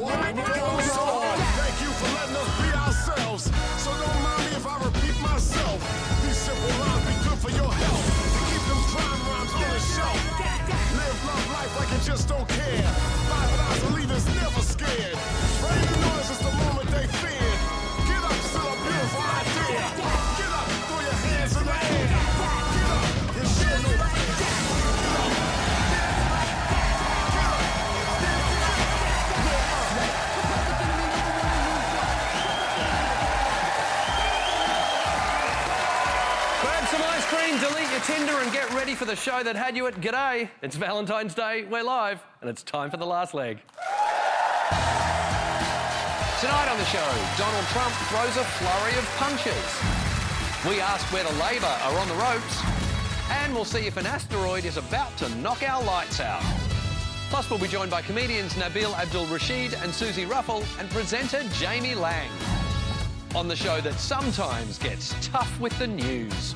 What goes on? Thank you for letting us be ourselves. So don't mind me if I repeat myself. These simple rhymes be good for your health. To keep them crime rhymes on the shelf. Live, love life like you just don't care. 5,000 leaders never scared. Rain and noise is the moment they fear. Get up, still a beautiful idea. Get up, throw your hands in the air. Get up, you sure know that. Delete your Tinder and get ready for the show that had you at G'day. It's Valentine's Day, we're live, and it's time for the last leg. Tonight on the show, Donald Trump throws a flurry of punches. We ask whether Labor are on the ropes, and we'll see if an asteroid is about to knock our lights out. Plus, we'll be joined by comedians Nabil Abdul-Rashid and Susie Ruffle and presenter Jamie Lang on the show that sometimes gets tough with the news.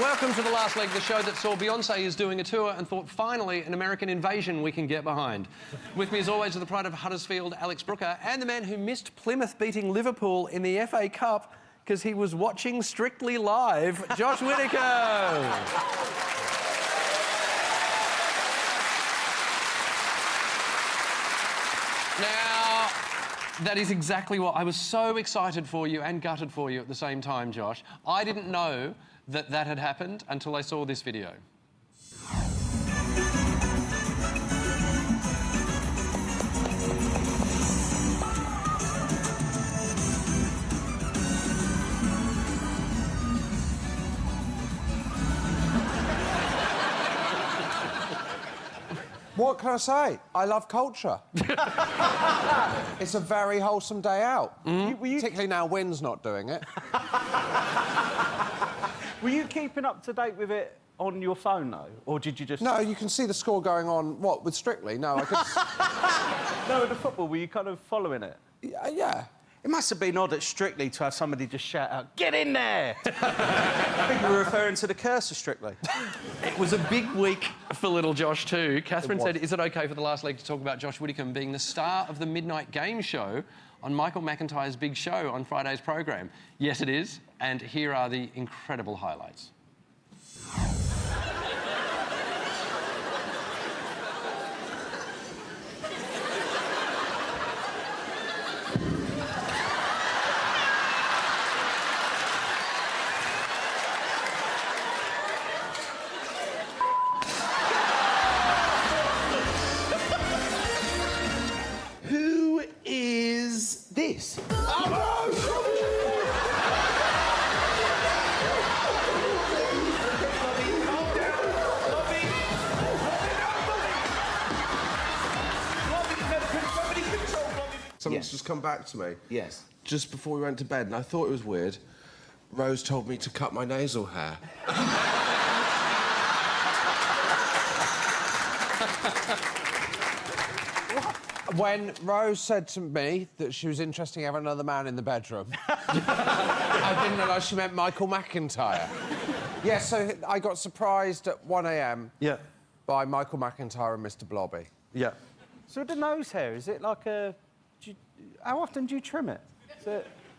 Welcome to The Last Leg, the show that saw Beyonce is doing a tour and thought, finally, an American invasion we can get behind. With me, as always, are the pride of Huddersfield, Alex Brooker, and the man who missed Plymouth beating Liverpool in the FA Cup because he was watching Strictly Live, Josh Whittaker. Now, that is exactly what... I was so excited for you and gutted for you at the same time, Josh. I didn't know that that had happened until I saw this video. What can I say? I love culture. It's a very wholesome day out. Particularly now Wynn's not doing it. Were you keeping up to date with it on your phone, though? Or did you just... No, you can see the score going on, what, with Strictly? No, I could... No, with the football, were you kind of following it? Yeah. It must have been odd at Strictly to have somebody just shout out, "Get in there!" I think you were referring to the curse of Strictly. It was a big week for little Josh too. Catherine said, is it OK for The Last Leg to talk about Josh Whittaker being the star of the midnight game show on Michael McIntyre's big show on Friday's programme? Yes, it is. And here are the incredible highlights. Who is this? Something's just come back to me. Yes. Just before we went to bed, and I thought it was weird. Rose told me to cut my nasal hair. When Rose said to me that she was interested in having another man in the bedroom, I didn't realise she meant Michael McIntyre. Yeah, so I got surprised at 1 a.m. by Michael McIntyre and Mr. Blobby. Yeah. So the nose hair, is it like a... How often do you trim it?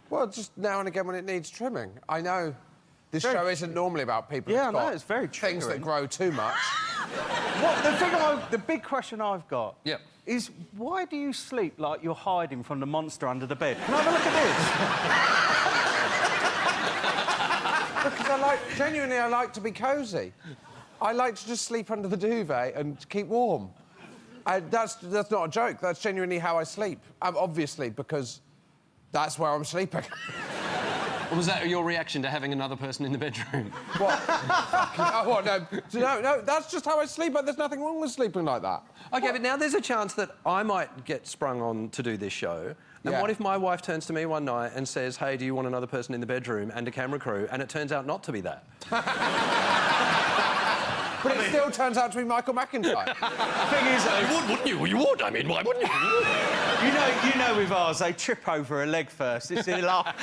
Well, just now and again when it needs trimming. I know this show isn't normally about people who've I know, got it's very things that triggering. grow too much. The big question I've got is why do you sleep like you're hiding from the monster under the bed? Can I have a look at this? Because I like... Genuinely, I like to be cosy. I like to just sleep under the duvet and keep warm. That's not a joke. That's genuinely how I sleep. Obviously, because that's where I'm sleeping. Was that your reaction to having another person in the bedroom? What? Oh, what? No, that's just how I sleep. But there's nothing wrong with sleeping like that. OK, but now there's a chance that I might get sprung on to do this show. And what if my wife turns to me one night and says, hey, do you want another person in the bedroom and a camera crew? And it turns out not to be that. But it still turns out to be Michael McIntyre. The thing is, You would, wouldn't you? You would, I mean, why wouldn't you? you know with ours, they trip over a leg first. It's in laugh.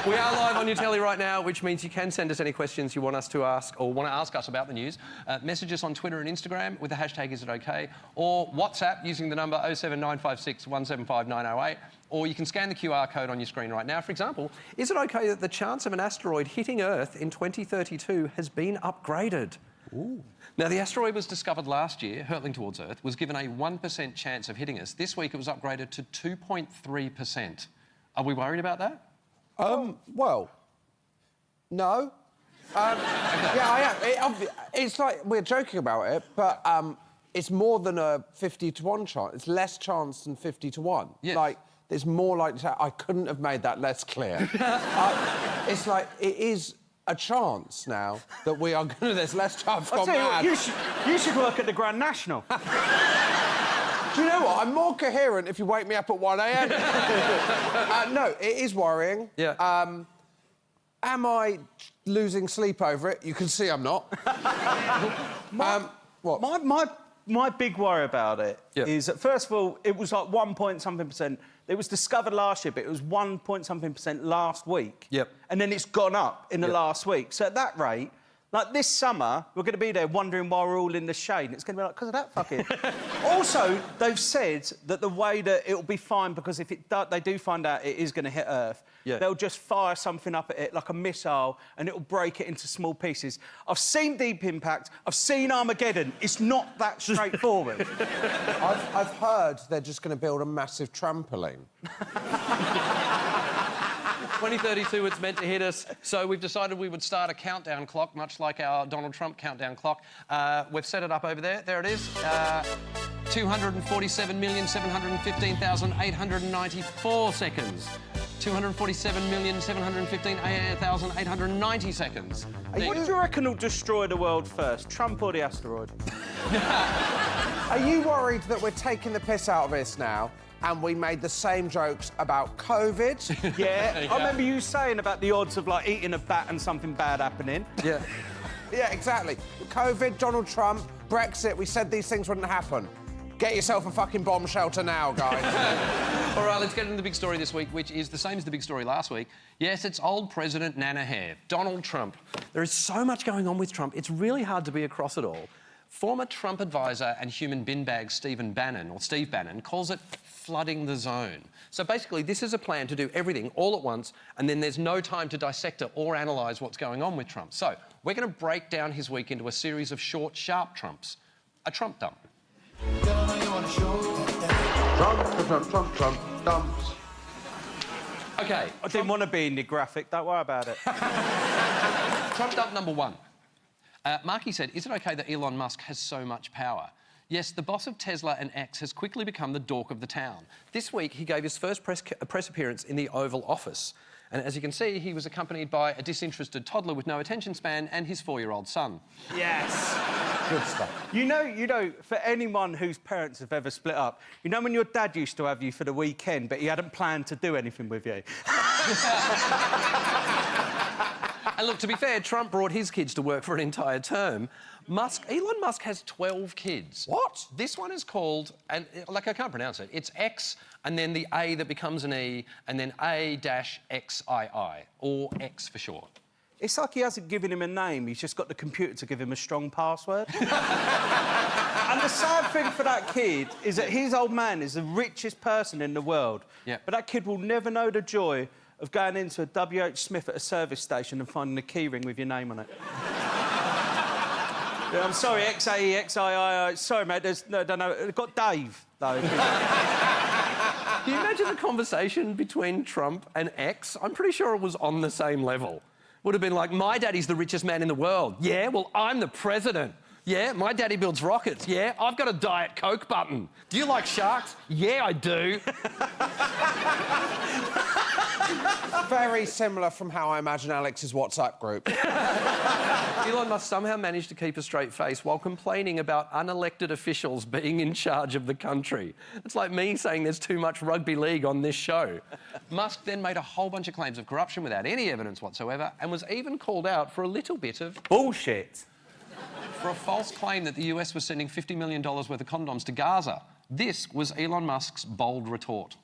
We are live on your telly right now, which means you can send us any questions you want us to ask or want to ask us about the news. Message us on Twitter and Instagram with the hashtag #IsItOK, or WhatsApp using the number 07956 175 908, or you can scan the QR code on your screen right now. For example, is it okay that the chance of an asteroid hitting Earth in 2032 has been upgraded? Ooh. Now, the asteroid was discovered last year, hurtling towards Earth, was given a 1% chance of hitting us. This week it was upgraded to 2.3%. Are we worried about that? Well, no. Yeah, I am. It's like we're joking about it, but it's more than a 50 to 1 chance. It's less chance than 50 to 1. Yes. Like, there's more likely to... I couldn't have made that less clear. It's like, it is a chance now that we are going to... There's less chance I'll gone tell you, mad. what, you should work at the Grand National. Do you know what? I'm more coherent if you wake me up at 1 a.m. No, it is worrying. Yeah. Am I losing sleep over it? You can see I'm not. What? My big worry about it is that, first of all, it was like 1 point something percent. It was discovered last year, but it was 1 point something percent last week. Yep. And then it's gone up in the last week. So at that rate, like this summer, we're going to be there wondering why we're all in the shade. And it's going to be like, because of that fucking... Also, they've said that the way that it'll be fine, because if they do find out it is going to hit Earth, they'll just fire something up at it, like a missile, and it'll break it into small pieces. I've seen Deep Impact, I've seen Armageddon. It's not that straightforward. I've heard they're just going to build a massive trampoline. 2032, it's meant to hit us, so we've decided we would start a countdown clock, much like our Donald Trump countdown clock. We've set it up over there. There it is. 247,715,894 seconds. 247,715,890 seconds. What do you reckon will destroy the world first, Trump or the asteroid? Are you worried that we're taking the piss out of this now and we made the same jokes about COVID? Yeah. I remember you saying about the odds of, like, eating a bat and something bad happening. Yeah. Yeah, exactly. COVID, Donald Trump, Brexit, we said these things wouldn't happen. Get yourself a fucking bomb shelter now, guys. All right, let's get into the big story this week, which is the same as the big story last week. Yes, it's old President Nana Hair, Donald Trump. There is so much going on with Trump, it's really hard to be across it all. Former Trump advisor and human bin bag Steve Bannon, calls it flooding the zone. So basically, this is a plan to do everything all at once, and then there's no time to dissect it or analyse what's going on with Trump. So we're going to break down his week into a series of short, sharp Trumps. A Trump dump. Trump dumps. OK. I didn't want to be in the graphic, don't worry about it. Trump dump number 1. Marky said, is it OK that Elon Musk has so much power? Yes, the boss of Tesla and X has quickly become the dork of the town. This week, he gave his first press appearance in the Oval Office. And as you can see, he was accompanied by a disinterested toddler with no attention span and his 4-year-old son. Yes. Good stuff. You know, for anyone whose parents have ever split up, you know when your dad used to have you for the weekend, but he hadn't planned to do anything with you? And look, to be fair, Trump brought his kids to work for an entire term. Elon Musk has 12 kids. What? This one is called, and like I can't pronounce it, it's X and then the A that becomes an E and then A-XII, or X for short. It's like he hasn't given him a name, he's just got the computer to give him a strong password. And the sad thing for that kid is that his old man is the richest person in the world. Yeah. But that kid will never know the joy of going into a W.H. Smith at a service station and finding a key ring with your name on it. Yeah, I'm sorry, XAE, XII. Sorry, mate, I don't know. I've got Dave, though. Can you imagine the conversation between Trump and X? I'm pretty sure it was on the same level. Would have been like, my daddy's the richest man in the world. Yeah, well, I'm the president. Yeah, my daddy builds rockets. Yeah, I've got a Diet Coke button. Do you like sharks? Yeah, I do. Very similar from how I imagine Alex's WhatsApp group. Elon Musk somehow managed to keep a straight face while complaining about unelected officials being in charge of the country. It's like me saying there's too much rugby league on this show. Musk then made a whole bunch of claims of corruption without any evidence whatsoever and was even called out for a little bit of... bullshit. for a false claim that the US was sending $50 million worth of condoms to Gaza. This was Elon Musk's bold retort.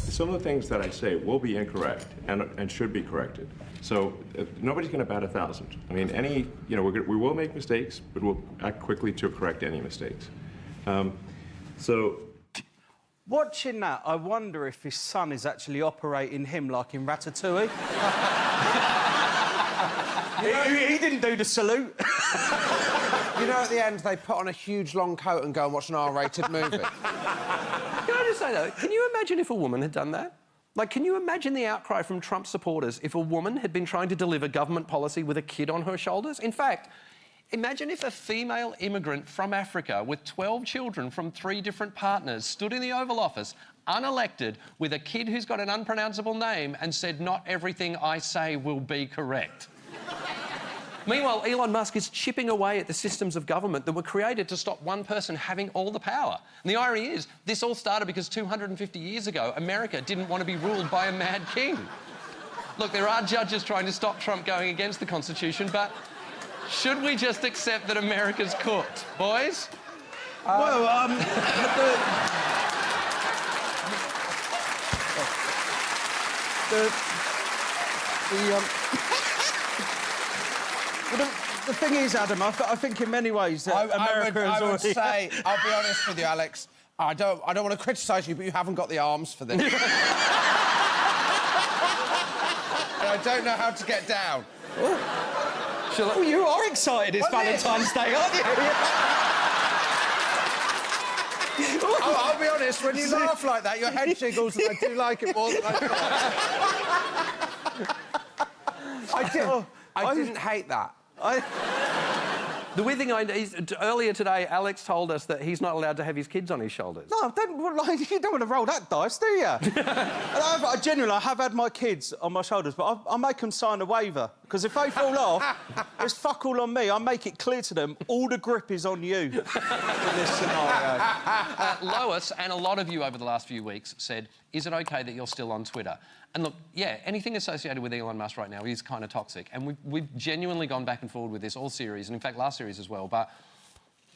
Some of the things that I say will be incorrect and should be corrected. So nobody's going to bat 1,000. I mean, we will make mistakes, but we'll act quickly to correct any mistakes. Watching that, I wonder if his son is actually operating him like in Ratatouille. he didn't do the salute. You know, at the end, they put on a huge long coat and go and watch an R-rated movie. Can I just say, though, can you imagine if a woman had done that? Like, can you imagine the outcry from Trump supporters if a woman had been trying to deliver government policy with a kid on her shoulders? In fact, imagine if a female immigrant from Africa with 12 children from 3 different partners stood in the Oval Office, unelected, with a kid who's got an unpronounceable name and said, "Not everything I say will be correct." Meanwhile, Elon Musk is chipping away at the systems of government that were created to stop one person having all the power. And the irony is, this all started because 250 years ago, America didn't want to be ruled by a mad king. Look, there are judges trying to stop Trump going against the Constitution, but should we just accept that America's cooked, boys? The thing is, Adam, I think in many ways America has I would already... say, I'll be honest with you, Alex, I don't want to criticise you, but you haven't got the arms for this. And I don't know how to get down. Oh, you are excited it's Valentine's Day, aren't you? I'll be honest, when you laugh like that, your head jiggles, and I do like it more than I thought. I didn't hate that. The weird thing is, earlier today, Alex told us that he's not allowed to have his kids on his shoulders. No, you don't want to roll that dice, do you? I genuinely have had my kids on my shoulders, but I make them sign a waiver, because if they fall off, it's fuck all on me. I make it clear to them, all the grip is on you in this scenario. Lois, and a lot of you over the last few weeks, said, is it OK that you're still on Twitter? And look, yeah, anything associated with Elon Musk right now is kind of toxic. And we've genuinely gone back and forward with this all series, and in fact, last series as well. But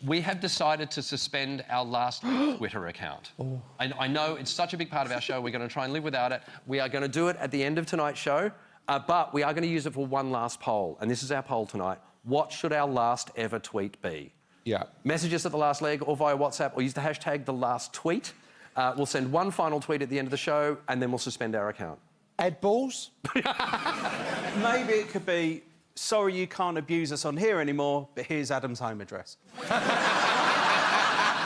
we have decided to suspend our last Twitter account. Oh. I know it's such a big part of our show. We're going to try and live without it. We are going to do it at the end of tonight's show, but we are going to use it for one last poll. And this is our poll tonight. What should our last ever tweet be? Yeah. Message us at The Last Leg or via WhatsApp, or use the hashtag #TheLastTweet. We'll send one final tweet at the end of the show, and then we'll suspend our account. Ed Balls? Maybe it could be, sorry you can't abuse us on here anymore, but here's Adam's home address.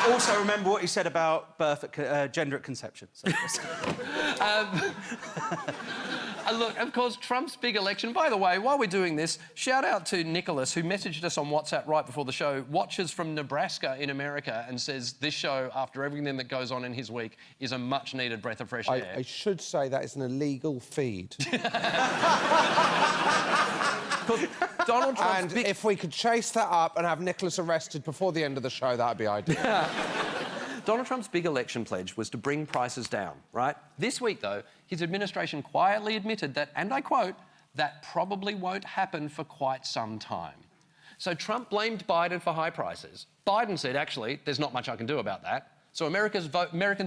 Also, remember what he said about gender at conception. So. Look, of course, Trump's big election... By the way, while we're doing this, shout out to Nicholas, who messaged us on WhatsApp right before the show, watches from Nebraska in America, and says this show, after everything that goes on in his week, is a much-needed breath of fresh air. I should say that is an illegal feed. Donald Trump's and if we could chase that up and have Nicholas arrested before the end of the show, that'd be ideal. Donald Trump's big election pledge was to bring prices down, right? This week, though, his administration quietly admitted that, and I quote, that probably won't happen for quite some time. So Trump blamed Biden for high prices. Biden said, actually, there's not much I can do about that. So Americans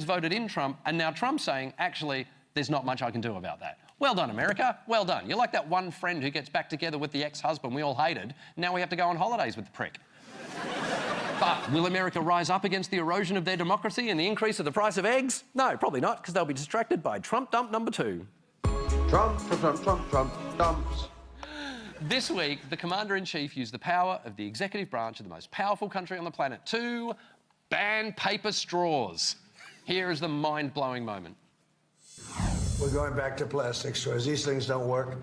voted in Trump, and now Trump's saying, actually, there's not much I can do about that. Well done, America. Well done. You're like that one friend who gets back together with the ex-husband we all hated. Now we have to go on holidays with the prick. But will America rise up against the erosion of their democracy and the increase of the price of eggs? No, probably not, because they'll be distracted by Trump dump number 2. Trump, dumps. This week, the Commander-in-Chief used the power of the executive branch of the most powerful country on the planet to ban paper straws. Here is the mind-blowing moment. We're going back to plastic straws. These things don't work.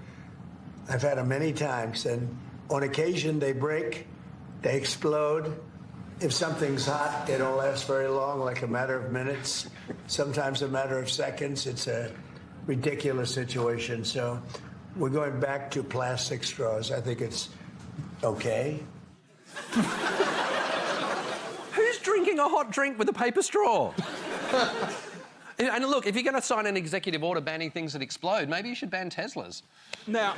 I've had them many times, and on occasion they break, they explode. If something's hot, they don't last very long, like a matter of minutes, sometimes a matter of seconds. It's a ridiculous situation. So we're going back to plastic straws. I think it's okay. Who's drinking a hot drink with a paper straw? And look, if you're going to sign an executive order banning things that explode, maybe you should ban Teslas. Now,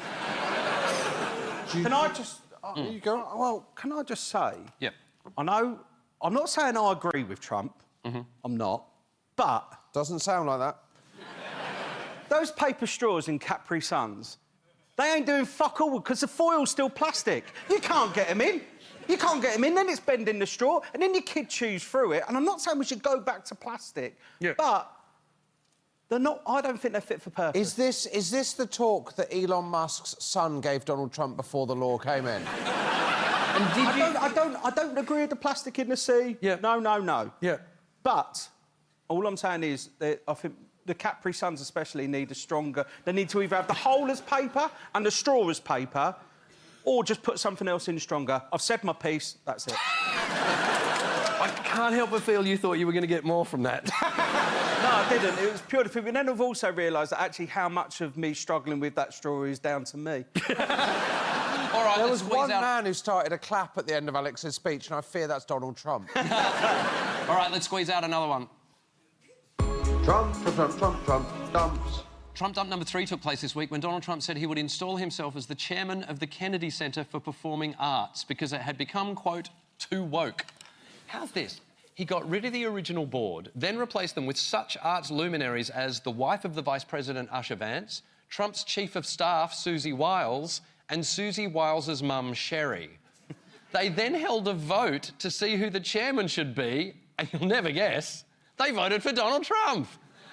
can I just... You go. Well, can I just say... Yep. I know... I'm not saying I agree with Trump. I'm not. But... Doesn't sound like that. Those paper straws in Capri Suns, they ain't doing fuck all because the foil's still plastic. You can't get them in. You can't get them in, then it's bending the straw, and then your kid chews through it. And I'm not saying we should go back to plastic, but they're not... I don't think they're fit for purpose. Is this the talk that Elon Musk's son gave Donald Trump before the law came in? And did I don't agree with the plastic in the sea. Yeah. No. Yeah. But all I'm saying is that I think the Capri Suns especially need a stronger... They need to either have the hole as paper and the straw as paper, or just put something else in stronger. I've said my piece, that's it. I can't help but feel you thought you were going to get more from that. No, I didn't. It was purely... But then I've also realised that actually how much of me struggling with that straw is down to me. All right, There let's was squeeze one out... man who started a clap at the end of Alex's speech, and I fear that's Donald Trump. All right, let's squeeze out another one. Trump, dumps. Trump dump number 3 took place this week when Donald Trump said he would install himself as the chairman of the Kennedy Center for Performing Arts because it had become, quote, too woke. How's this? He got rid of the original board, then replaced them with such arts luminaries as the wife of the Vice President, Usher Vance, Trump's chief of staff, Susie Wiles, and Susie Wiles's mum, Sherry. They then held a vote to see who the chairman should be, and you'll never guess, they voted for Donald Trump.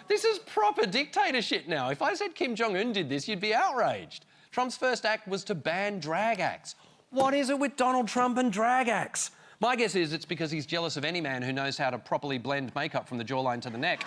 This is proper dictatorship now. If I said Kim Jong-un did this, you'd be outraged. Trump's first act was to ban drag acts. What is it with Donald Trump and drag acts? My guess is it's because he's jealous of any man who knows how to properly blend makeup from the jawline to the neck.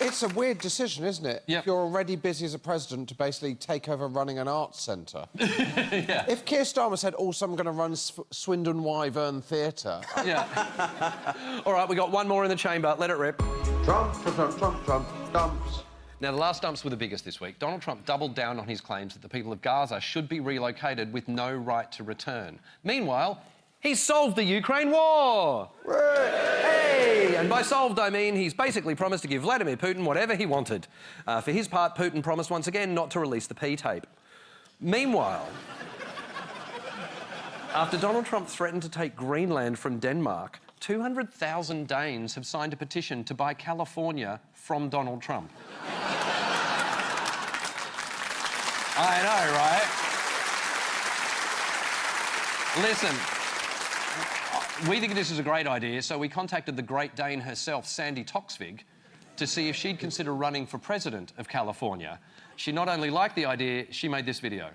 It's a weird decision, isn't it? Yep. If you're already busy as a president to basically take over running an arts centre. Yeah. If Keir Starmer said, also I'm going to run Swindon Wyvern Theatre... Yeah. All right, we got one more in the chamber. Let it rip. Trump, dumps. Now, the last dumps were the biggest this week. Donald Trump doubled down on his claims that the people of Gaza should be relocated with no right to return. Meanwhile, he's solved the Ukraine war! Hey! And by solved, I mean he's basically promised to give Vladimir Putin whatever he wanted. For his part, Putin promised once again not to release the P-tape. Meanwhile, after Donald Trump threatened to take Greenland from Denmark, 200,000 Danes have signed a petition to buy California from Donald Trump. I know, right? Listen, we think this is a great idea, so we contacted the Great Dane herself, Sandy Toksvig, to see if she'd consider running for president of California. She not only liked the idea, she made this video.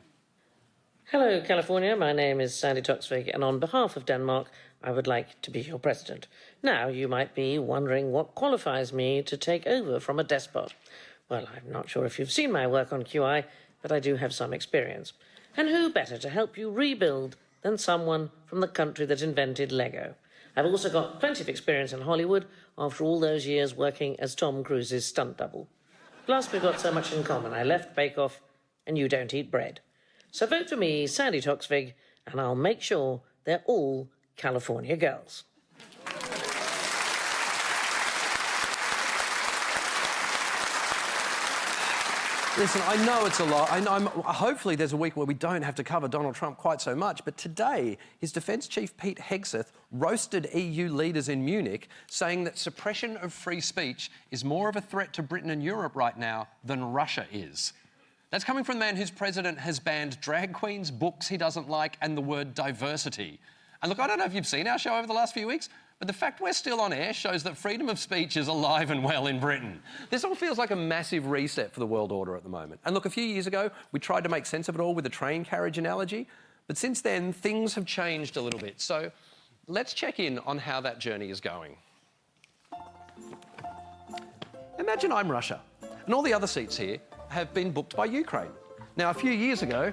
Hello, California. My name is Sandy Toksvig, and on behalf of Denmark, I would like to be your president. Now, you might be wondering what qualifies me to take over from a despot. Well, I'm not sure if you've seen my work on QI, but I do have some experience. And who better to help you rebuild than someone from the country that invented Lego? I've also got plenty of experience in Hollywood after all those years working as Tom Cruise's stunt double. Plus, we've got so much in common. I left Bake Off, and you don't eat bread. So vote for me, Sandy Toksvig, and I'll make sure they're all California girls. Listen, I know it's a lot. Hopefully there's a week where we don't have to cover Donald Trump quite so much, but today his defence chief, Pete Hegseth, roasted EU leaders in Munich, saying that suppression of free speech is more of a threat to Britain and Europe right now than Russia is. That's coming from the man whose president has banned drag queens, books he doesn't like, and the word diversity. And look, I don't know if you've seen our show over the last few weeks, but the fact we're still on air shows that freedom of speech is alive and well in Britain. This all feels like a massive reset for the world order at the moment. And look, a few years ago, we tried to make sense of it all with the train carriage analogy, but since then, things have changed a little bit. So let's check in on how that journey is going. Imagine I'm Russia, and all the other seats here have been booked by Ukraine. Now, a few years ago,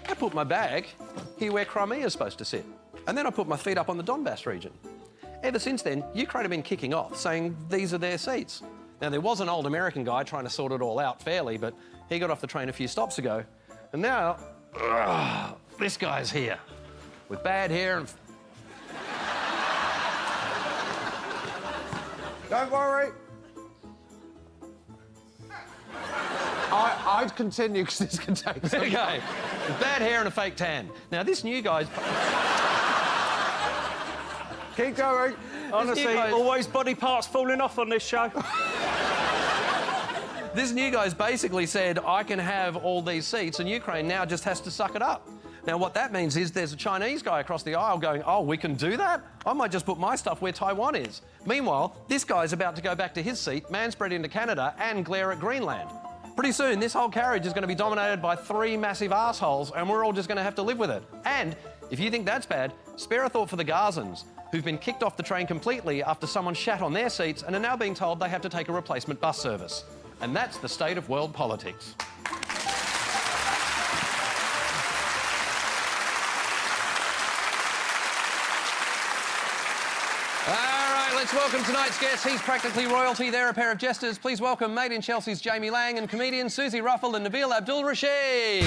I put my bag here where Crimea is supposed to sit, and then I put my feet up on the Donbass region. Ever since then, Ukraine have been kicking off, saying these are their seats. Now, there was an old American guy trying to sort it all out fairly, but he got off the train a few stops ago. And now, this guy's here, with bad hair and... Don't worry. I'd continue because this can take some Okay. Bad hair and a fake tan. Now, this new guy's... Keep going. Honestly, guy's- always body parts falling off on this show. This new guy's basically said, I can have all these seats, and Ukraine now just has to suck it up. Now, what that means is there's a Chinese guy across the aisle going, oh, we can do that? I might just put my stuff where Taiwan is. Meanwhile, this guy's about to go back to his seat, manspread into Canada, and glare at Greenland. Pretty soon, this whole carriage is going to be dominated by 3 massive assholes, and we're all just going to have to live with it. And if you think that's bad, spare a thought for the Gazans, who've been kicked off the train completely after someone shat on their seats and are now being told they have to take a replacement bus service. And that's the state of world politics. All right, let's welcome tonight's guest. He's practically royalty. They're a pair of jesters. Please welcome Made in Chelsea's Jamie Lang and comedian Susie Ruffle and Nabil Abdul Rashid.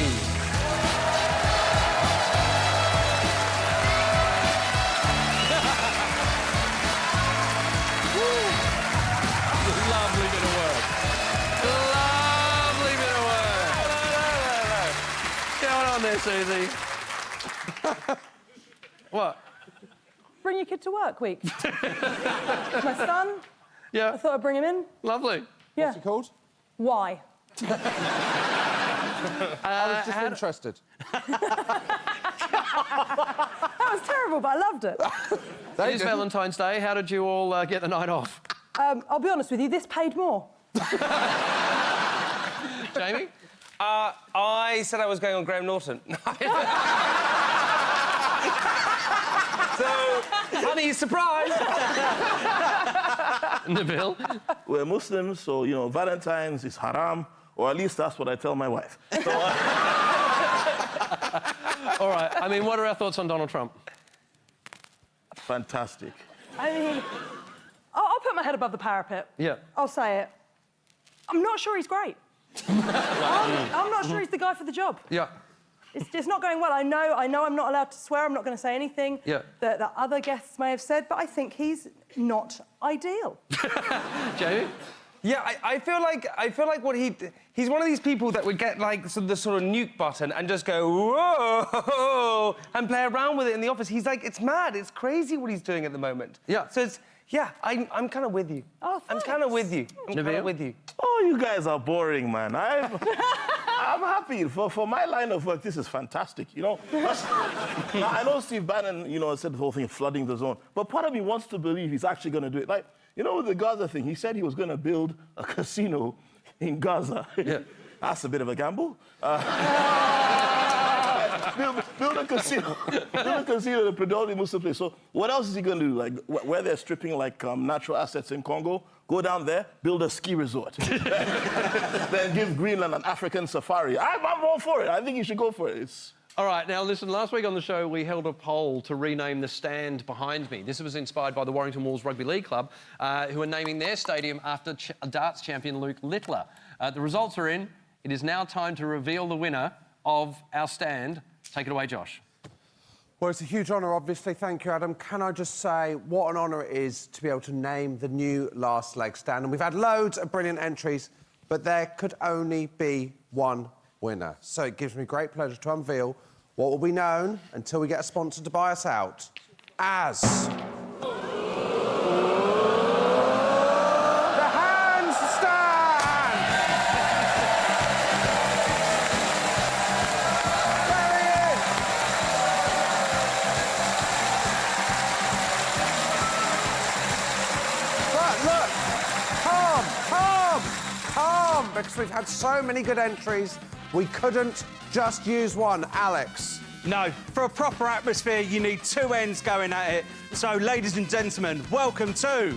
Lovely bit of work. Lovely bit of work. What's going on there, Susie? What? Bring your kid to work week. My son, I Yeah, thought I'd bring him in. lovely. Yeah. What's it called? Why? I was just interested. That was terrible, but I loved it. It is Valentine's Day. How did you all get the night off? I'll be honest with you, this paid more. Jamie? I said I was going on Graham Norton. So, honey, surprise! Nabil? We're Muslims, so, you know, Valentine's is haram, or at least that's what I tell my wife. So, All right, I mean, what are our thoughts on Donald Trump? fantastic. I mean, I'll put my head above the parapet. Yeah. I'll say it. I'm not sure he's great. I'm not sure he's the guy for the job. Yeah. It's not going well. I know I'm not allowed to swear. I'm not going to say anything that other guests may have said, but I think he's not ideal. Jamie? Yeah, I feel like what he's one of these people that would get like the sort of nuke button and just go whoa and play around with it in the office. He's like, it's mad, it's crazy what he's doing at the moment. Yeah. So it's I'm kind of with you. Oh, I'm kind of with you. I'm kind Nabil? of with you. Oh, you guys are boring, man. I'm happy. For my line of work, this is fantastic, you know? Now, I know Steve Bannon, you know, said the whole thing, flooding the zone, but part of me wants to believe he's actually going to do it. Like, you know, with the Gaza thing, he said he was going to build a casino in Gaza. Yeah. That's a bit of a gamble. Build a casino. Build a casino in a predominantly Muslim place. So what else is he going to do? Like, where they're stripping, like, natural assets in Congo, go down there, build a ski resort. Then give Greenland an African safari. I'm all for it. I think you should go for it. All right, now listen, last week on the show we held a poll to rename the stand behind me. This was inspired by the Warrington Wolves Rugby League Club, who are naming their stadium after darts champion Luke Littler. The results are in. It is now time to reveal the winner of our stand. Take it away, Josh. Well, it's a huge honour, obviously. Thank you, Adam. Can I just say what an honour it is to be able to name the new Last Leg stand? And we've had loads of brilliant entries, but there could only be one winner. So it gives me great pleasure to unveil what will be known until we get a sponsor to buy us out as the handstand. There he is. But look, calm, because we've had so many good entries, we couldn't just use one. Alex. No, for a proper atmosphere, you need two ends going at it. So, ladies and gentlemen, welcome to...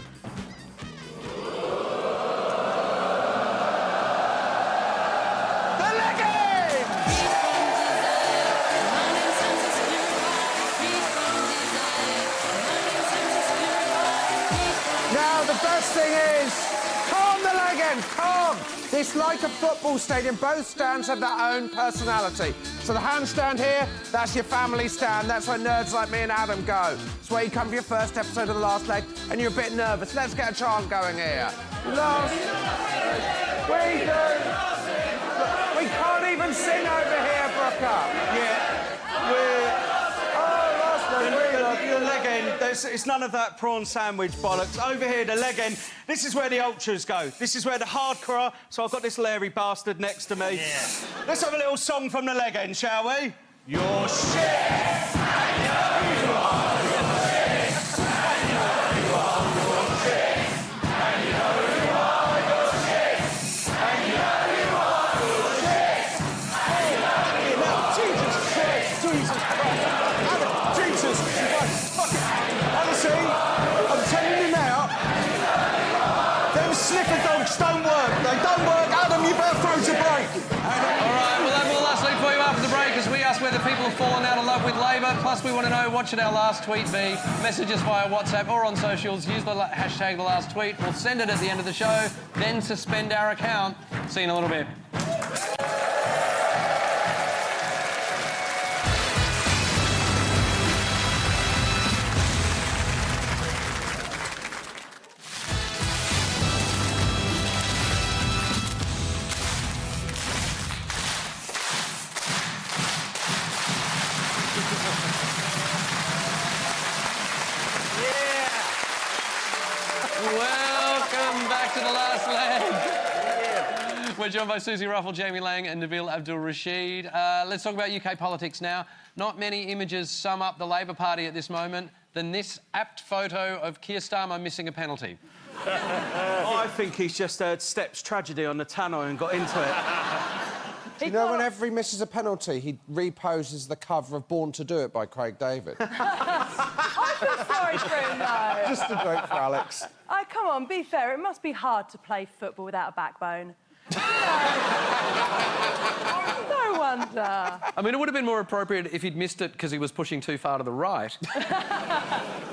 the leggings! Now, the best thing is, come on the leggings! stand, calm. It's like a football stadium. Both stands have their own personality. So the handstand here, that's your family stand. That's where nerds like me and Adam go. It's where you come for your first episode of The Last Leg and you're a bit nervous. Let's get a chant going here. Last... We do... We can't even sing over here, Brooker. Yeah, we're... The leg end, it's none of that prawn sandwich bollocks. Over here, the leg end, this is where the ultras go. This is where the hardcore are. So I've got this Larry bastard next to me. Yeah. Let's have a little song from the leg end, shall we? Your shit! And you are your shit! And you are your shit! And you are your shit! And you are your shit! And you are Jesus Christ! Jesus Christ! Jesus Christ! Honestly, I'm telling you now, them sniffer dogs don't work. They don't work. Adam, you better throw to break. All right, we'll have more Last Leg for you after the break as we ask whether people have fallen out of love with Labor. Plus, we want to know what should our last tweet be. Messages via WhatsApp or on socials. Use the hashtag the last tweet. We'll send it at the end of the show, then suspend our account. See you in a little bit. Welcome back to The Last Leg. We're joined by Susie Ruffle, Jamie Lang and Nabil Abdul Rashid. Let's talk about UK politics now. Not many images sum up the Labor Party at this moment than this apt photo of Keir Starmer missing a penalty. I think he's just heard Steps tragedy on the tannoy and got into it. You know, whenever he misses a penalty, he reposes the cover of Born to Do It by Craig David. I feel sorry for him, though. Just a joke for Alex. Oh, come on, be fair. It must be hard to play football without a backbone. No wonder. I mean, it would have been more appropriate if he'd missed it because he was pushing too far to the right.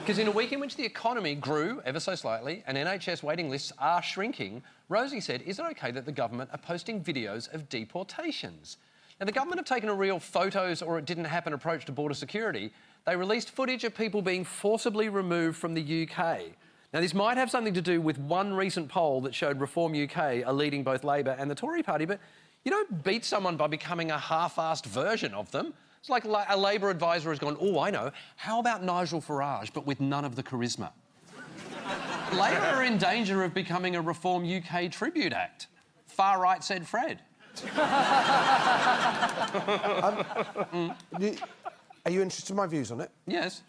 Because in a week in which the economy grew ever so slightly and NHS waiting lists are shrinking, Rosie said, is it OK that the government are posting videos of deportations? Now, the government have taken a real photos or it didn't happen approach to border security. They released footage of people being forcibly removed from the UK. Now, this might have something to do with one recent poll that showed Reform UK are leading both Labor and the Tory party, but you don't beat someone by becoming a half-assed version of them. It's like a Labor advisor has gone, oh, I know, how about Nigel Farage, but with none of the charisma? Labor are in danger of becoming a Reform UK tribute act. Far right said Fred. Are you interested in my views on it? Yes.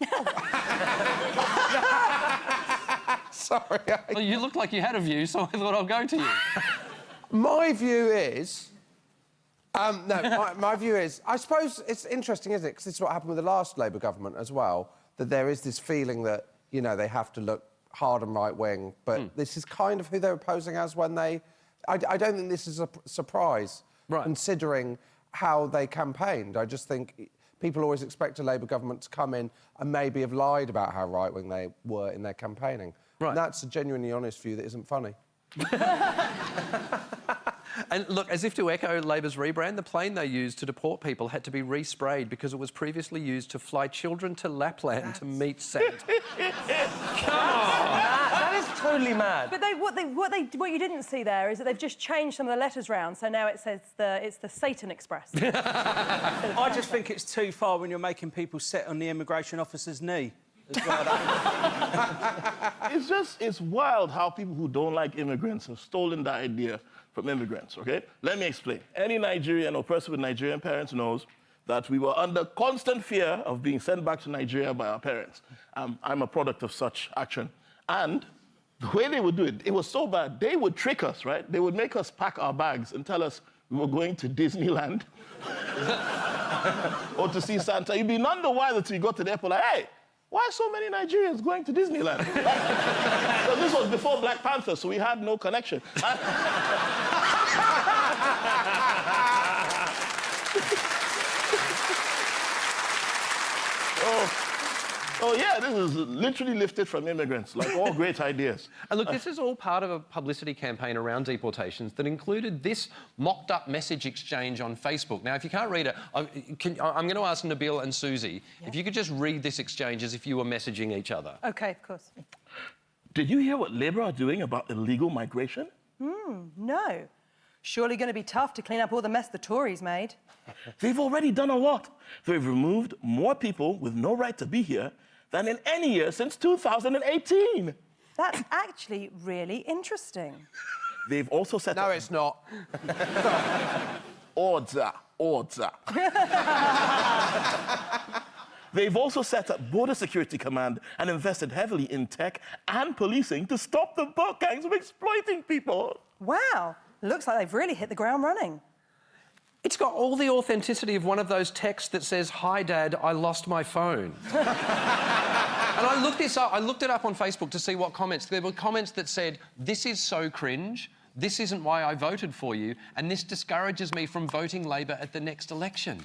Sorry. Well, you looked like you had a view, so I thought I'll go to you. My view is... my view is... I suppose it's interesting, isn't it? Because this is what happened with the last Labour government as well, that there is this feeling that, you know, they have to look hard and right-wing, but this is kind of who they were posing as when they... I don't think this is a surprise, considering how they campaigned. I just think people always expect a Labour government to come in and maybe have lied about how right-wing they were in their campaigning. Right. And that's a genuinely honest view that isn't funny. And look, as if to echo Labor's rebrand, the plane they used to deport people had to be resprayed because it was previously used to fly children to Lapland to meet Santa. Come on! That is totally mad. But what you didn't see there is that they've just changed some of the letters round, so now it says it's the Satan Express. I just think it's too far when you're making people sit on the immigration officer's knee. It's wild how people who don't like immigrants have stolen that idea from immigrants, OK? Let me explain. Any Nigerian or person with Nigerian parents knows that we were under constant fear of being sent back to Nigeria by our parents. I'm a product of such action. And the way they would do it, it was so bad, they would trick us, right? They would make us pack our bags and tell us we were going to Disneyland or to see Santa. You'd be none the wiser till you got to the airport like, hey, why are so many Nigerians going to Disneyland? So this was before Black Panther, so we had no connection. Oh, yeah, this is literally lifted from immigrants, like all great ideas. And look, this is all part of a publicity campaign around deportations that included this mocked-up message exchange on Facebook. Now, if you can't read it, I'm going to ask Nabil and Susie if you could just read this exchange as if you were messaging each other. OK, of course. Did you hear what Labour are doing about illegal migration? No. Surely going to be tough to clean up all the mess the Tories made. They've already done a lot. They've removed more people with no right to be here than in any year since 2018. That's actually really interesting. They've also set No, it's not. Order. They've also set up Border Security Command and invested heavily in tech and policing to stop the boat gangs from exploiting people. Wow. Looks like they've really hit the ground running. It's got all the authenticity of one of those texts that says, "Hi, Dad, I lost my phone." And I looked this up. I looked it up on Facebook to see what comments. There were comments that said, "This is so cringe. This isn't why I voted for you, and this discourages me from voting Labor at the next election."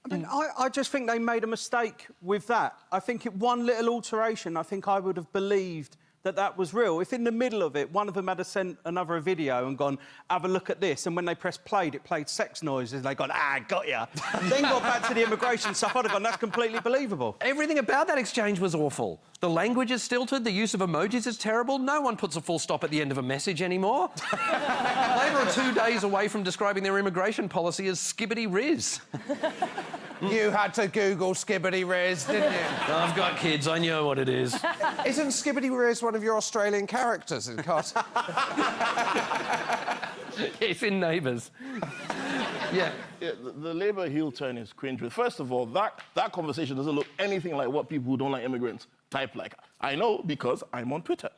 I mean, I just think they made a mistake with that. I think one little alteration, I think I would have believed that was real. If in the middle of it, one of them had sent another a video and gone, "Have a look at this," and when they pressed played, it played sex noises, they gone, "Ah, got ya." Then got back to the immigration stuff, I'd have gone, "That's completely believable." Everything about that exchange was awful. The language is stilted, the use of emojis is terrible, no one puts a full stop at the end of a message anymore. Labor are 2 days away from describing their immigration policy as skibbity riz. You had to Google Skibbity Riz, didn't you? I've got kids, I know what it is. Isn't Skibbity Riz one of your Australian characters in cartoon? It's in Neighbours. Yeah. The Labour heel turn is cringe. First of all, that conversation doesn't look anything like what people who don't like immigrants type like. I know because I'm on Twitter.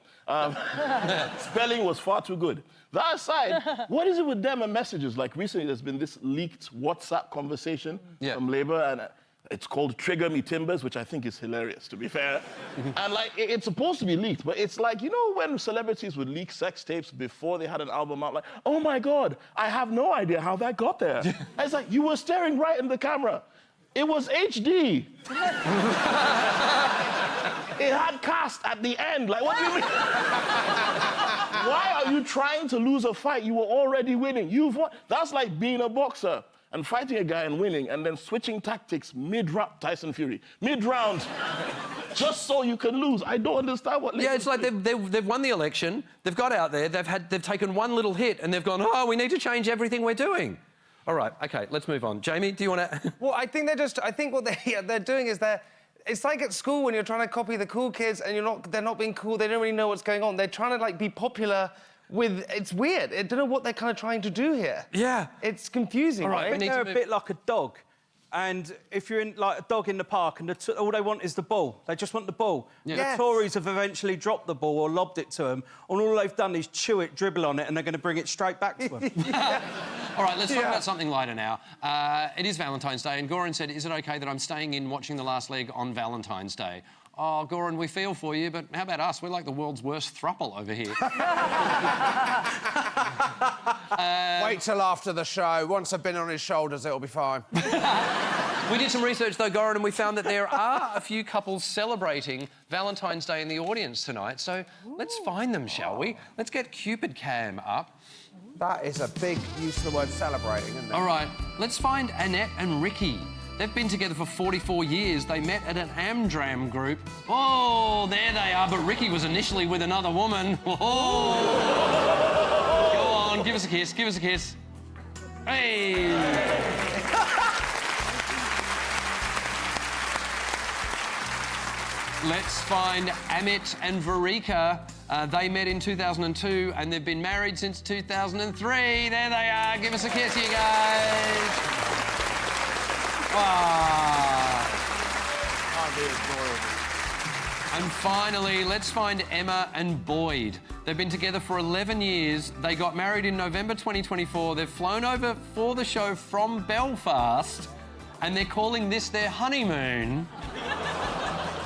Spelling was far too good. That aside, what is it with them and messages? Like recently there's been this leaked WhatsApp conversation from Labour and it's called Trigger Me Timbers, which I think is hilarious, to be fair. And like, it's supposed to be leaked, but it's like, you know when celebrities would leak sex tapes before they had an album out, like, "Oh my God, I have no idea how that got there." It's like, you were staring right in the camera. It was HD. It had cast at the end. Like, what do you mean? Why are you trying to lose a fight? You were already winning. You've won. That's like being a boxer and fighting a guy and winning and then switching tactics mid-round, Tyson Fury, mid-round, just so you can lose. I don't understand what... Yeah, it's like they've won the election, they've got out there, they've taken one little hit and they've gone, "Oh, we need to change everything we're doing." All right, OK, let's move on. Jamie, do you want to... Well, I think what they're doing is it's like at school when you're trying to copy the cool kids and they're not being cool, they don't really know what's going on. They're trying to, like, be popular with... It's weird. I don't know what they're kind of trying to do here. Yeah. It's confusing. All right, I think they're a bit like a dog. And if you're in, like, a dog in the park and all they want is the ball, they just want the ball. Yeah. The Tories have eventually dropped the ball or lobbed it to them, and all they've done is chew it, dribble on it, and they're going to bring it straight back to them. All right, let's talk about something lighter now. It is Valentine's Day, and Goran said, "Is it OK that I'm staying in watching The Last Leg on Valentine's Day?" Oh, Goran, we feel for you, but how about us? We're like the world's worst throuple over here. Wait till after the show. Once I've been on his shoulders, it'll be fine. We did some research, though, Goran, and we found that there are a few couples celebrating Valentine's Day in the audience tonight. So let's find them, shall we? Let's get Cupid Cam up. That is a big use of the word celebrating, isn't it? All right, let's find Annette and Ricky. They've been together for 44 years. They met at an Amdram group. Oh, there they are, but Ricky was initially with another woman. Oh. Go on, give us a kiss, give us a kiss. Hey! Let's find Amit and Varika. They met in 2002 and they've been married since 2003. There they are. Give us a kiss, you guys. And finally, let's find Emma and Boyd. They've been together for 11 years. They got married in November 2024. They've flown over for the show from Belfast, and they're calling this their honeymoon.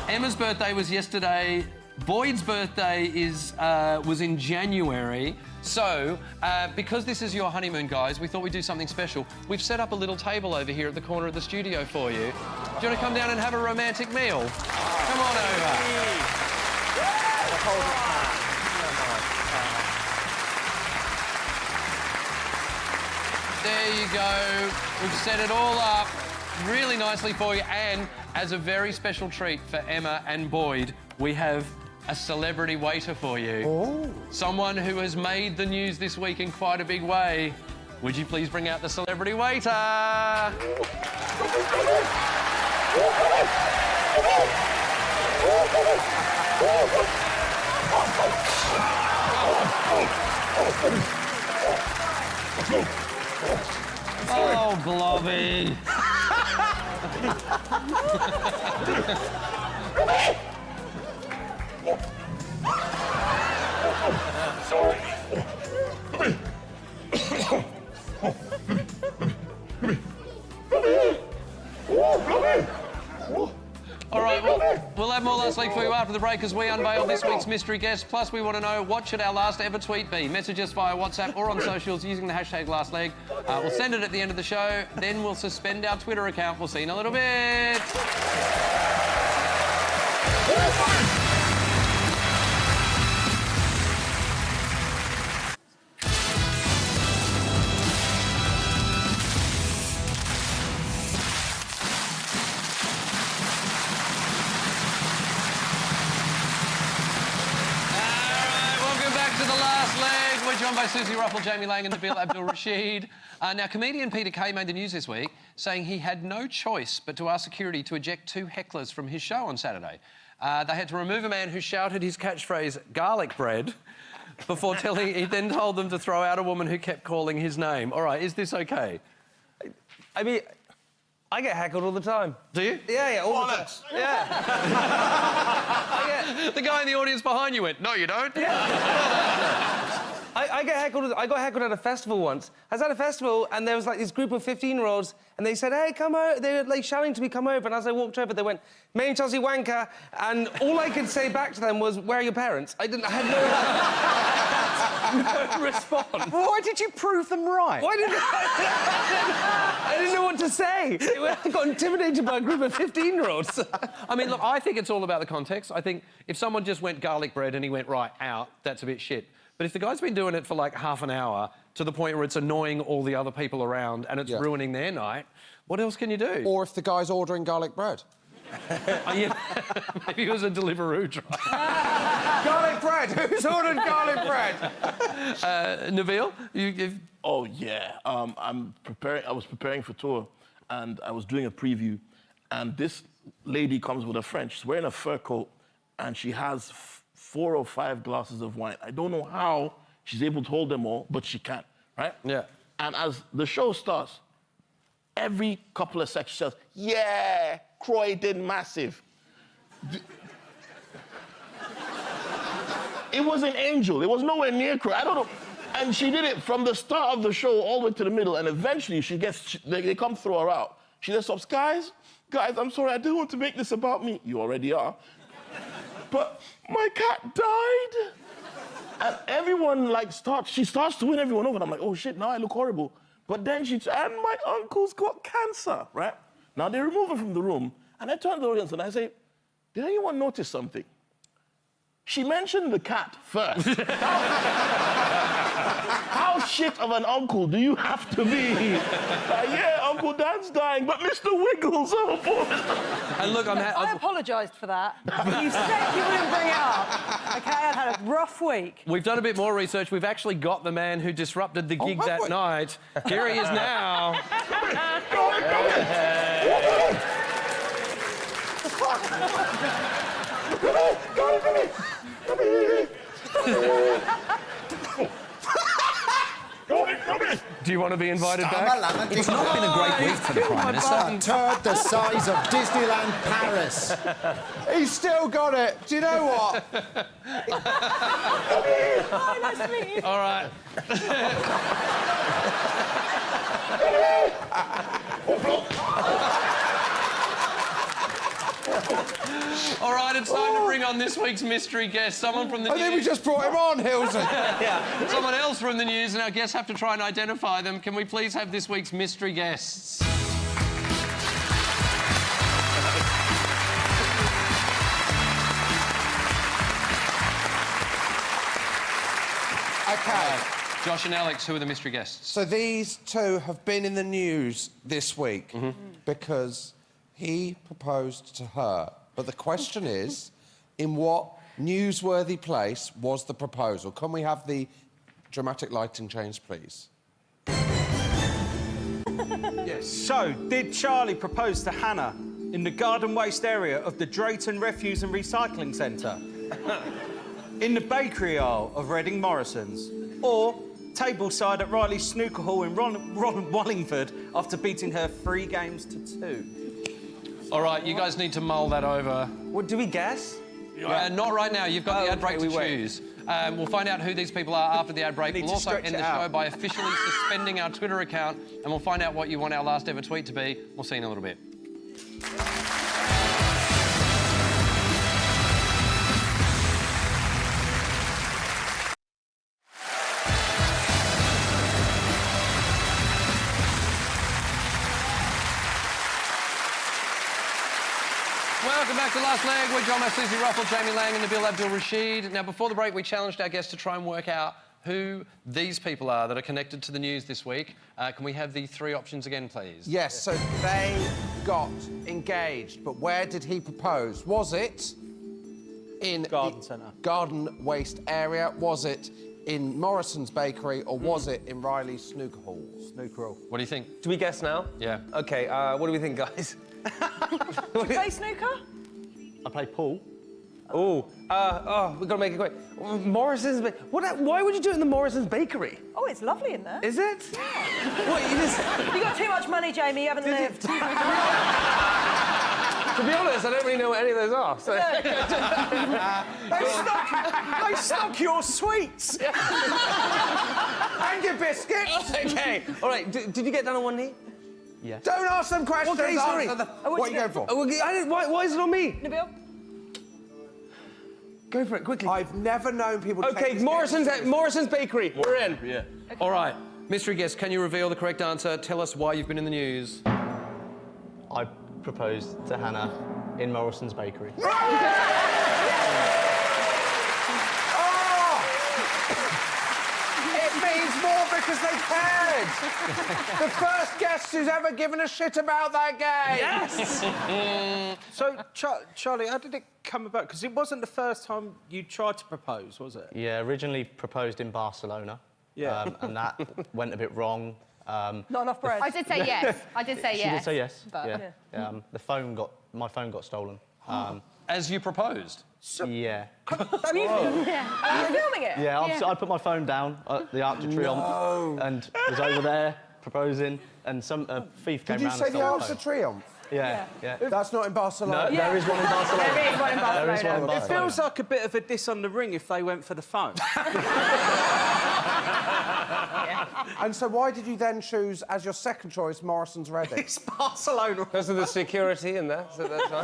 Emma's birthday was yesterday. Boyd's birthday was in January. So, because this is your honeymoon, guys, we thought we'd do something special. We've set up a little table over here at the corner of the studio for you. Do you want to come down and have a romantic meal? Come on over. There you go. We've set it all up really nicely for you. And as a very special treat for Emma and Boyd, we have a celebrity waiter for you. Oh. Someone who has made the news this week in quite a big way. Would you please bring out the celebrity waiter? Oh, Globby. All right, we'll have more Last Leg for you after the break as we unveil this week's mystery guest. Plus, we want to know, what should our last ever tweet be? Message us via WhatsApp or on socials using the hashtag #LastLeg. We'll send it at the end of the show. Then we'll suspend our Twitter account. We'll see you in a little bit. Joined by Susie Ruffle, Jamie Lang and Nabil Abdul Rashid. Now, comedian Peter Kay made the news this week, saying he had no choice but to ask security to eject 2 hecklers from his show on Saturday. They had to remove a man who shouted his catchphrase, garlic bread, before he then told them to throw out a woman who kept calling his name. All right, is this okay? I mean, I get heckled all the time. Do you? Yeah, all the time. Yeah. The guy in the audience behind you went, no, you don't. I get heckled. I got heckled at a festival once. I was at a festival and there was like this group of 15-year-olds and they said, hey, come over. They were like shouting to me, come over. And as I walked over, they went, me and Chelsea Wanker. And all I could say back to them was, where are your parents? I had no response. Why did you prove them right? Why did I didn't know what to say. I got intimidated by a group of 15-year-olds. I mean, look, I think it's all about the context. I think if someone just went garlic bread and he went right out, that's a bit shit. But if the guy's been doing it for like half an hour to the point where it's annoying all the other people around and it's ruining their night, what else can you do? Or if the guy's ordering garlic bread. Maybe it was a Deliveroo driver. Garlic bread! Who's ordered garlic bread? Nabil, Oh, yeah. I was preparing for tour, and I was doing a preview, and this lady comes with a friend. She's wearing a fur coat, and she has 4 or 5 glasses of wine. I don't know how she's able to hold them all, but she can, right? Yeah. And as the show starts, every couple of seconds she says, yeah, Croydon massive. It was an angel. It was nowhere near Croydon. I don't know. And she did it from the start of the show all the way to the middle, and eventually they come throw her out. She just stops, guys, I'm sorry, I didn't want to make this about me. You already are. But my cat died. And everyone, she starts to win everyone over. And I'm like, oh, shit, now I look horrible. But then and my uncle's got cancer, right? Now, they remove her from the room, and I turn to the audience and I say, did anyone notice something? She mentioned the cat first. How shit of an uncle do you have to be? Yeah, Uncle Dan's dying, but Mr. Wiggles, oh, poor Mr. And look, I apologised for that. You said you wouldn't bring it up. OK, I've had a rough week. We've done a bit more research. We've actually got the man who disrupted the gig that night. Here he is now. Do you want to be invited back? It's not been a great week for the Prime Minister. A turd the size of Disneyland Paris. He's still got it. Do you know what? Hi, nice to meet you. All right. All right, it's time to bring on this week's mystery guest. Someone from the news. I think we just brought him on, Hilton. Yeah. Someone else from the news, and our guests have to try and identify them. Can we please have this week's mystery guests? OK. Josh and Alex, who are the mystery guests? So these two have been in the news this week because he proposed to her. But the question is, in what newsworthy place was the proposal? Can we have the dramatic lighting change, please? Yes. So, did Charlie propose to Hannah in the garden waste area of the Drayton Refuse and Recycling Centre? In the bakery aisle of Reading Morrison's? Or tableside at Riley's Snooker Hall in Wallingford after beating her 3 games to 2? All right, you guys need to mull that over. What, do we guess? Not right now. You've got the ad break to choose. We'll find out who these people are after the ad break. We'll also end the show by officially suspending our Twitter account, and we'll find out what you want our last ever tweet to be. We'll see you in a little bit. Welcome back to Last Leg. We're John Susie Ruffle, Jamie Lang and Nabil Abdul-Rashid. Now, before the break, we challenged our guests to try and work out who these people are that are connected to the news this week. Can we have the 3 options again, please? Yes, so they got engaged, but where did he propose? Was it in Garden centre. Garden waste area? Was it in Morrison's bakery, or was it in Riley's Snooker Hall? Snooker Hall. What do you think? Do we guess now? Yeah. OK, what do we think, guys? Do you play snooker? I play pool. We've got to make it quick. Morrison's... Why would you do it in the Morrison's bakery? Oh, it's lovely in there. Is it? What, you just... You got too much money, Jamie. You haven't lived. To be honest, I don't really know what any of those are. So... They stock your sweets. And your biscuits! OK. All right, did you get down on one knee? Yes. Don't ask them questions. Okay, sorry. What are you going for? Why is it on me? Nabil? Go for it, quickly. I've never known people to OK, Morrison's bakery. We're in. Yeah. All right. Mystery guest, can you reveal the correct answer? Tell us why you've been in the news. I proposed to Hannah in Morrison's bakery. It means more because they cared. The first guest who's ever given a shit about that game. Yes! So, Charlie, how did it come about? Because it wasn't the first time you tried to propose, was it? Yeah, originally proposed in Barcelona. Yeah. And that went a bit wrong. Not enough bread. I did say yes. I did say yes. She did say yes. But... Yeah. My phone got stolen. As you proposed? Yeah. Are you filming it? Yeah, I put my phone down at the Arc de Triomphe and was over there proposing, and a thief came round and stole my phone. Did you say the Arc de Triomphe? Yeah. That's not in Barcelona. No, there is one in Barcelona. There is one in Barcelona. There is one in Barcelona. It feels like a bit of a diss on the ring if they went for the phone. And so why did you then choose, as your second choice, Morrison's Reading? It's Barcelona. Because of the security in there. So that's right.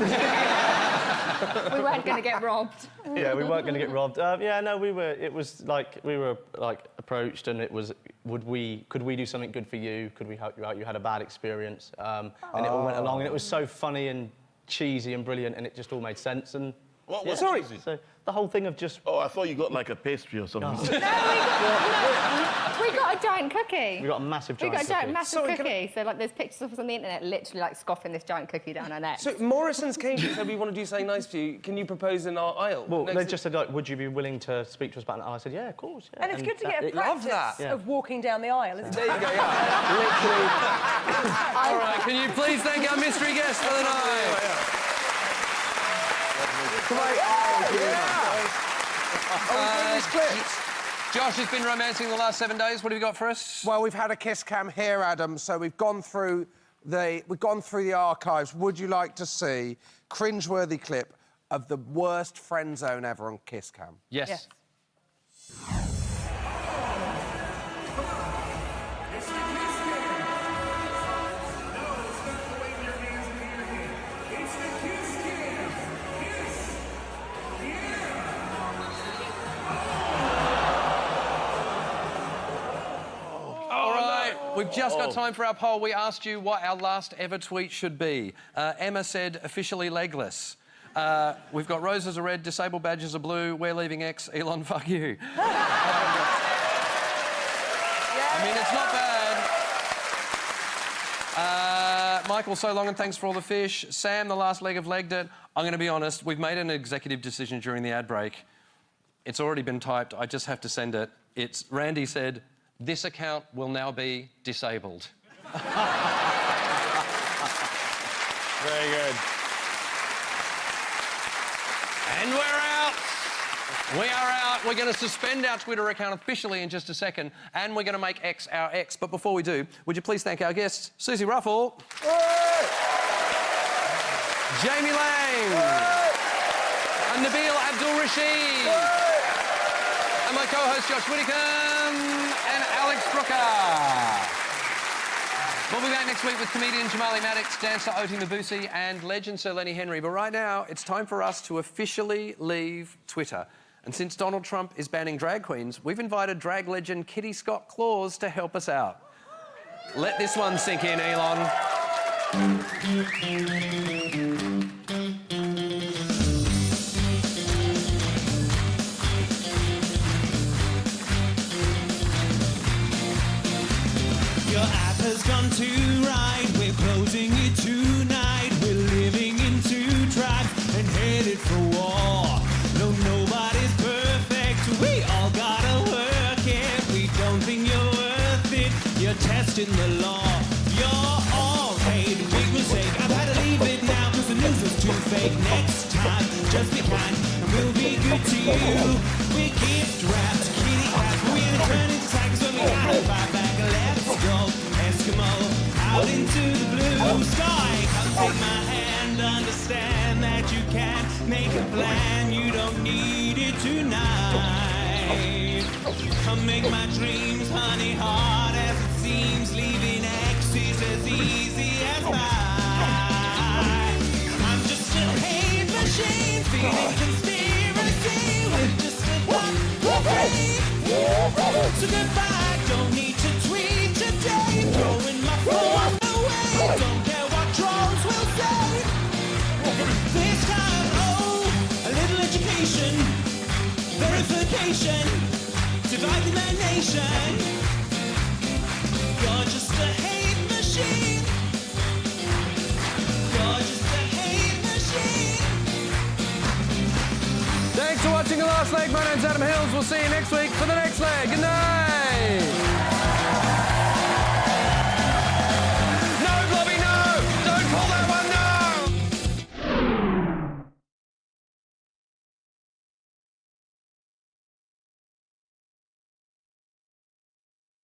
We weren't going to get robbed. Yeah, we weren't going to get robbed. We were. It was like we were approached, and it was, could we do something good for you? Could we help you out? You had a bad experience, and it all went along, and it was so funny and cheesy and brilliant, and it just all made sense. And What was sorry, cheesy? so the whole thing of just. Oh, I thought you got like a pastry or something. We got a giant cookie. We got a massive giant cookie. Sorry, cookie. So, like, there's pictures of us on the internet literally, like, scoffing this giant cookie down our neck. So Morrison's came to you and said, we want to do something nice for you. Can you propose in our aisle? Well, they just said, like, would you be willing to speak to us about it? And I said, yeah, of course. Yeah. And it's good to get a love practice that. of walking down the aisle, isn't it? There you go, yeah. Literally. All right, can you please thank our mystery guest for the night? Josh has been romancing the last 7 days. What have you got for us? Well, we've had a kiss cam here, Adam, so we've gone through the archives. Would you like to see cringeworthy clip of the worst friend zone ever on kiss cam? Yes. We've just got time for our poll. We asked you what our last ever tweet should be. Emma said, officially legless. We've got roses are red, disabled badges are blue, we're leaving X, Elon, fuck you. I mean, it's not bad. Michael, so long and thanks for all the fish. Sam, the last leg of legged it. I'm going to be honest, we've made an executive decision during the ad break. It's already been typed, I just have to send it. It's Randy said, this account will now be disabled. Very good. And we're out. We are out. We're going to suspend our Twitter account officially in just a second, and we're going to make X our X. But before we do, would you please thank our guests, Susie Ruffle, Jamie Lang, and Nabil Abdul-Rashid, and my co-host Josh Whitticombe and Alex Brooker. We'll be back next week with comedian Jamali Maddox, dancer Oti Mabuse, and legend Sir Lenny Henry. But right now, it's time for us to officially leave Twitter. And since Donald Trump is banning drag queens, we've invited drag legend Kitty Scott Claus to help us out. Let this one sink in, Elon. Your app has gone too right, we're closing it tonight. We're living in two tribes and headed for war. No, nobody's perfect, we all gotta work it. We don't think you're worth it, you're testing the law. You're all paid, big mistake, I've had to leave it now cause the news was too fake. Next time, just be kind and we'll be good to you. We gift wrapped kitty cats, we're turning to cycles when we gotta fight back. Let's go, Eskimo, out into the blue sky. Come take my hand, understand that you can make a plan, you don't need it tonight. Come make my dreams, honey, hard as it seems. Leaving X is as easy as pie. I'm just a hate machine, feeling conspiracy with just a dot of hate. So goodbye, don't need to tweet today. Throwing my phone away, don't care what trolls will say. This time, oh, a little education, verification, dividing my nation. You're just a hate machine. You're just a hate machine. Thanks for watching The Last Leg. My name's Adam Hills. We'll see you next week for The Next Leg. Good night.